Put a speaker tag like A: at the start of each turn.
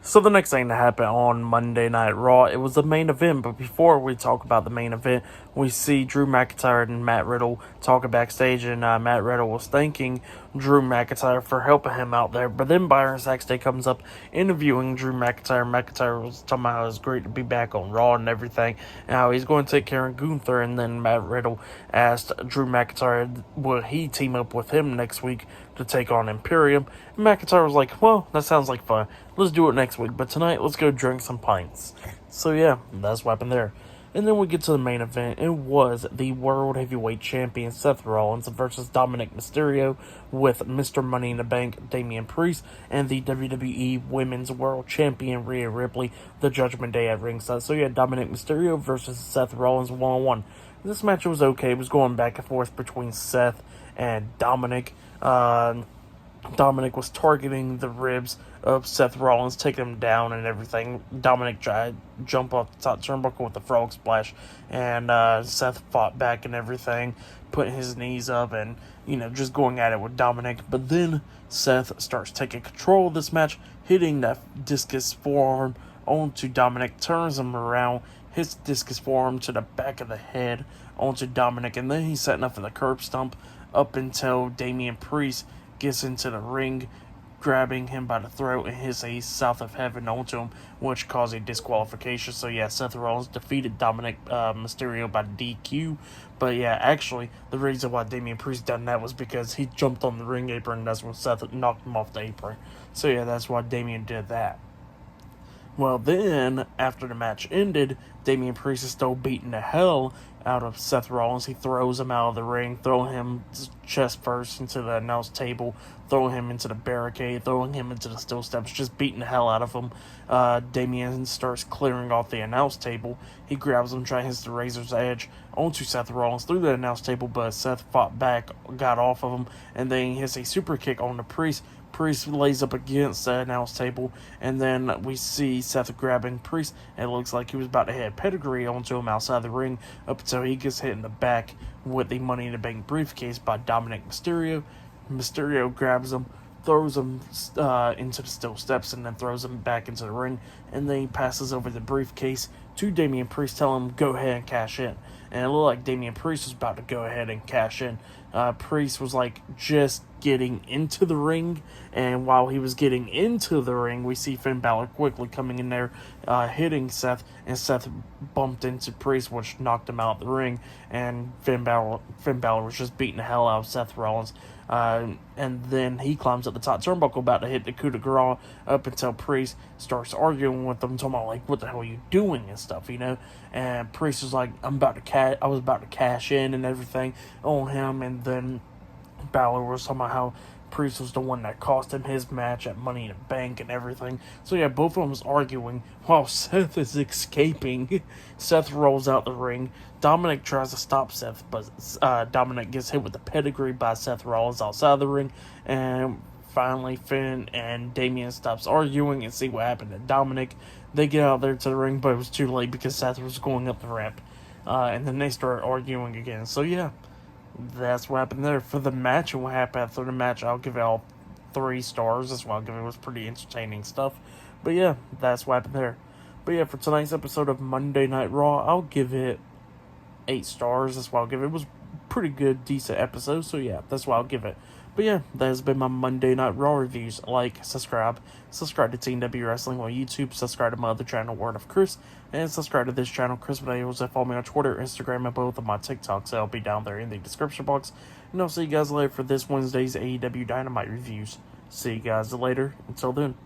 A: So the next thing that happened on Monday Night Raw, it was the main event. But before we talk about the main event, we see Drew McIntyre and Matt Riddle talking backstage, and Matt Riddle was thanking Drew McIntyre for helping him out there. But then Byron Saxton comes up interviewing Drew McIntyre. McIntyre was talking about how it's great to be back on Raw and everything, and how he's going to take care of Gunther. And then Matt Riddle asked Drew McIntyre, will he team up with him next week to take on Imperium? And McIntyre was like, well, that sounds like fun. Let's do it next week. But tonight, let's go drink some pints. So yeah, that's what happened there. And then we get to the main event. It was the World Heavyweight Champion Seth Rollins versus Dominik Mysterio with Mr. Money in the Bank Damien Priest and the WWE Women's World Champion Rhea Ripley, the Judgement Day at ringside. So yeah, Dominik Mysterio versus Seth Rollins 1-on-1. This match was okay. It was going back and forth between Seth and Dominik. Dominik was targeting the ribs of Seth Rollins, taking him down and everything. Dominik tried to jump off the top turnbuckle with the frog splash, and Seth fought back and everything, putting his knees up and, just going at it with Dominik. But then Seth starts taking control of this match, hitting that discus forearm onto Dominik, turns him around, hits discus forearm to the back of the head onto Dominik, and then he's setting up for the curb stomp up until Damien Priest gets into the ring, grabbing him by the throat and hits a South of Heaven onto him, which caused a disqualification. So yeah, Seth Rollins defeated Dominik Mysterio by DQ. But yeah, actually, the reason why Damien Priest done that was because he jumped on the ring apron, and that's when Seth knocked him off the apron. So yeah, that's why Damien did that. Well, then, after the match ended, Damien Priest is still beating the hell out of Seth Rollins. He throws him out of the ring, throwing him chest first into the announce table, throwing him into the barricade, throwing him into the steel steps, just beating the hell out of him. Damien starts clearing off the announce table. He grabs him, trying to hit the razor's edge onto Seth Rollins through the announce table, but Seth fought back, got off of him, and then he hits a super kick on the Priest. Priest lays up against the announce table, and then we see Seth grabbing Priest, and it looks like he was about to hit pedigree onto him outside the ring, up until he gets hit in the back with the Money in the Bank briefcase by Dominik Mysterio. Mysterio grabs him, throws him into the steel steps, and then throws him back into the ring, and then he passes over the briefcase to Damien Priest, telling him, go ahead and cash in. And it looked like Damien Priest was about to go ahead and cash in. Priest was just getting into the ring, and while he was getting into the ring, we see Finn Balor quickly coming in there, hitting Seth, and Seth bumped into Priest, which knocked him out of the ring, and Finn Balor was just beating the hell out of Seth Rollins. And then he climbs up the top turnbuckle, about to hit the coup de grace, up until Priest starts arguing with him, talking about, what the hell are you doing and stuff, And Priest was like, I was about to cash in and everything on him, and then Balor was talking about how Priest was the one that cost him his match at Money in the Bank and everything. So yeah, both of them was arguing while Seth is escaping. Seth rolls out the ring. Dominik tries to stop Seth, but Dominik gets hit with the pedigree by Seth Rollins outside the ring. And finally, Finn and Damien stops arguing and see what happened to Dominik. They get out there to the ring, but it was too late because Seth was going up the ramp. And then they start arguing again. So yeah, that's what happened there. For the match and what happened after the match, I'll give it all 3 stars. That's what I'll give it. It was pretty entertaining stuff. But yeah, that's what happened there. But yeah, for tonight's episode of Monday Night Raw, I'll give it 8 stars. That's what I'll give it. It was pretty good, decent episode. So yeah, that's what I'll give it. But yeah, that has been my Monday Night Raw reviews. Like, subscribe to Team W Wrestling on YouTube, subscribe to my other channel, Word of Chris, and subscribe to this channel, Chris Videos, and follow me on Twitter, Instagram, and both of my TikToks. I'll be down there in the description box. And I'll see you guys later for this Wednesday's AEW Dynamite reviews. See you guys later. Until then.